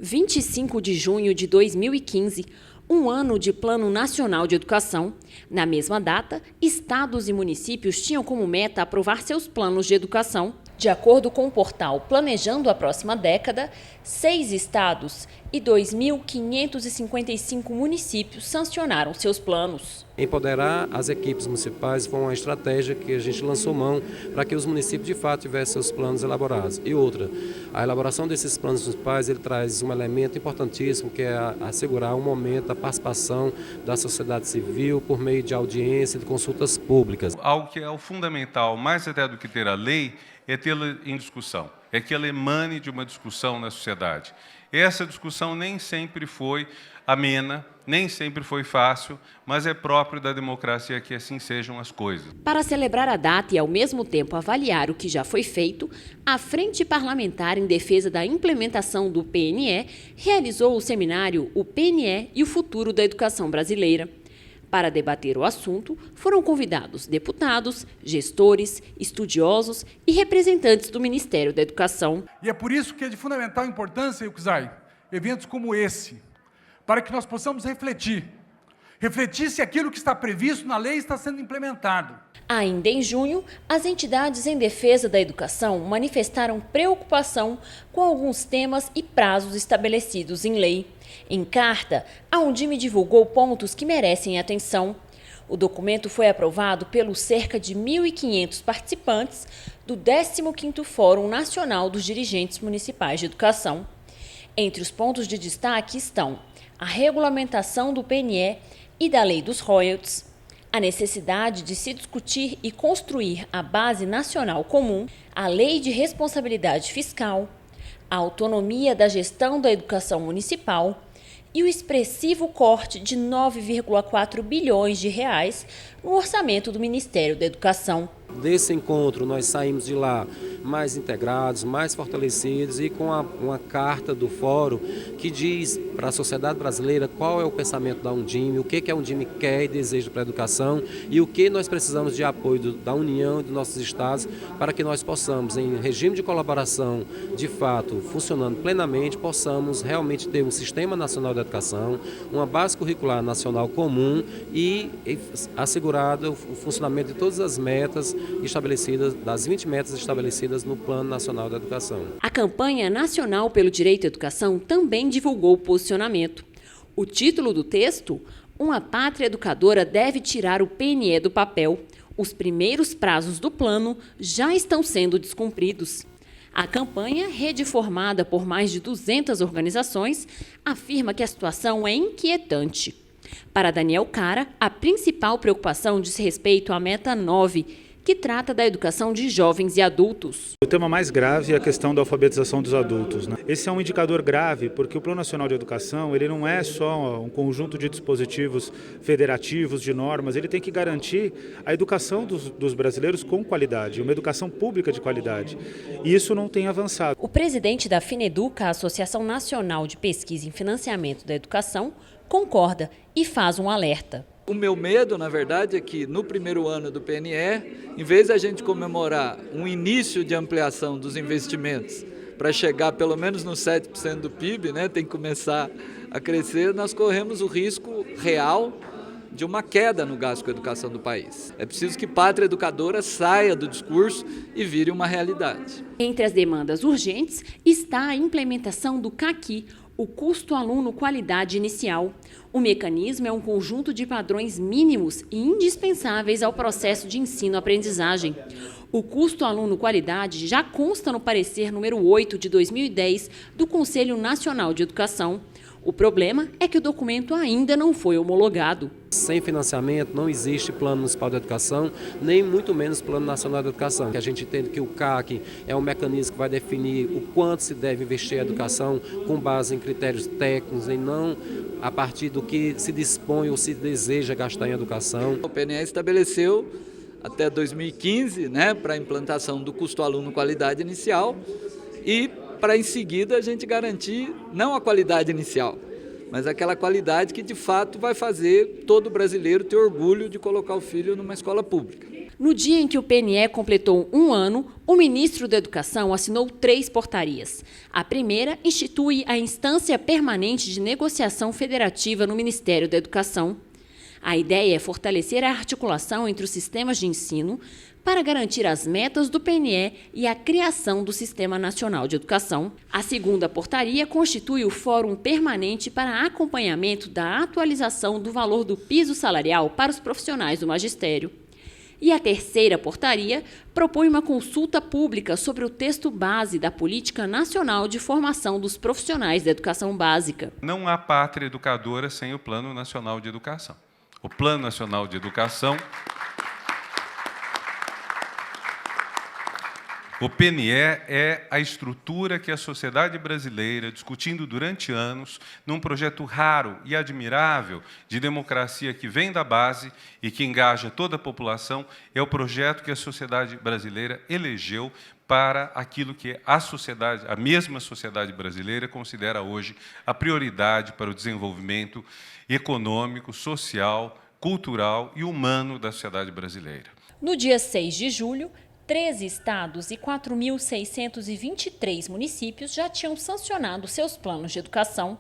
25 de junho de 2015, um ano de Plano Nacional de Educação. Na mesma data, estados e municípios tinham como meta aprovar seus planos de educação. De acordo com o portal Planejando a Próxima Década, 6 estados e 2.555 municípios sancionaram seus planos. Empoderar as equipes municipais foi uma estratégia que a gente lançou mão para que os municípios de fato tivessem seus planos elaborados. E outra, a elaboração desses planos municipais ele traz um elemento importantíssimo que é assegurar um momento da participação da sociedade civil por meio de audiência e de consultas públicas. Algo que é o fundamental, mais até do que ter a lei, é tê-la em discussão, é que ela emane de uma discussão na sociedade. Essa discussão nem sempre foi amena, nem sempre foi fácil, mas é próprio da democracia que assim sejam as coisas. Para celebrar a data e, ao mesmo tempo, avaliar o que já foi feito, a Frente Parlamentar em Defesa da Implementação do PNE realizou o seminário O PNE e o Futuro da Educação Brasileira. Para debater o assunto, foram convidados deputados, gestores, estudiosos e representantes do Ministério da Educação. E é por isso que é de fundamental importância, Yukusai, eventos como esse, para que nós possamos refletir se aquilo que está previsto na lei está sendo implementado. Ainda em junho, as entidades em defesa da educação manifestaram preocupação com alguns temas e prazos estabelecidos em lei. Em carta, a Undime divulgou pontos que merecem atenção. O documento foi aprovado pelos cerca de 1.500 participantes do 15º Fórum Nacional dos Dirigentes Municipais de Educação. Entre os pontos de destaque estão a regulamentação do PNE e da Lei dos Royalties, a necessidade de se discutir e construir a Base Nacional Comum, a Lei de Responsabilidade Fiscal, a autonomia da gestão da educação municipal e o expressivo corte de 9,4 bilhões de reais no orçamento do Ministério da Educação. Desse encontro nós saímos de lá mais integrados, mais fortalecidos e com uma carta do fórum que diz para a sociedade brasileira qual é o pensamento da Undime, o que a Undime quer e deseja para a educação e o que nós precisamos de apoio da União e dos nossos estados para que nós possamos, em regime de colaboração de fato, funcionando plenamente, possamos realmente ter um Sistema Nacional de Educação, uma base curricular nacional comum e assegurado o funcionamento de todas as metas estabelecidas, das 20 metas estabelecidas no Plano Nacional da Educação. A campanha nacional pelo direito à educação também divulgou o posicionamento. O título do texto: Uma pátria educadora deve tirar o PNE do papel. Os primeiros prazos do plano já estão sendo descumpridos. A campanha, rede formada por mais de 200 organizações, afirma que a situação é inquietante. Para Daniel Cara, a principal preocupação diz respeito à meta 9, que trata da educação de jovens e adultos. O tema mais grave é a questão da alfabetização dos adultos, né? Esse é um indicador grave porque o Plano Nacional de Educação ele não é só um conjunto de dispositivos federativos, de normas, ele tem que garantir a educação dos brasileiros com qualidade, uma educação pública de qualidade. E isso não tem avançado. O presidente da FINEDUCA, a Associação Nacional de Pesquisa em Financiamento da Educação, concorda e faz um alerta. O meu medo, na verdade, é que no primeiro ano do PNE, em vez de a gente comemorar um início de ampliação dos investimentos para chegar pelo menos nos 7% do PIB, né, tem que começar a crescer, nós corremos o risco real de uma queda no gasto com a educação do país. É preciso que pátria educadora saia do discurso e vire uma realidade. Entre as demandas urgentes está a implementação do CAQI, o Custo Aluno Qualidade Inicial. O mecanismo é um conjunto de padrões mínimos e indispensáveis ao processo de ensino-aprendizagem. O Custo Aluno Qualidade já consta no parecer número 8 de 2010 do Conselho Nacional de Educação. O problema é que o documento ainda não foi homologado. Sem financiamento não existe Plano Municipal de Educação, nem muito menos Plano Nacional de Educação. Que a gente entende que o CAC é um mecanismo que vai definir o quanto se deve investir em educação com base em critérios técnicos e não a partir do que se dispõe ou se deseja gastar em educação. O PNE estabeleceu até 2015, né, para a implantação do Custo Aluno Qualidade Inicial e para em seguida a gente garantir não a qualidade inicial, mas aquela qualidade que de fato vai fazer todo brasileiro ter orgulho de colocar o filho numa escola pública. No dia em que o PNE completou 1 ano, o ministro da Educação assinou 3 portarias. A primeira institui a Instância Permanente de Negociação Federativa no Ministério da Educação. A ideia é fortalecer a articulação entre os sistemas de ensino para garantir as metas do PNE e a criação do Sistema Nacional de Educação. A segunda portaria constitui o Fórum Permanente para acompanhamento da atualização do valor do piso salarial para os profissionais do magistério. E a terceira portaria propõe uma consulta pública sobre o texto base da Política Nacional de Formação dos Profissionais da Educação Básica. Não há pátria educadora sem o Plano Nacional de Educação. O Plano Nacional de Educação, o PNE é a estrutura que a sociedade brasileira, discutindo durante anos, num projeto raro e admirável de democracia que vem da base e que engaja toda a população, é o projeto que a sociedade brasileira elegeu para aquilo que a mesma sociedade brasileira considera hoje a prioridade para o desenvolvimento econômico, social, cultural e humano da sociedade brasileira. No dia 6 de julho, 13 estados e 4.623 municípios já tinham sancionado seus planos de educação.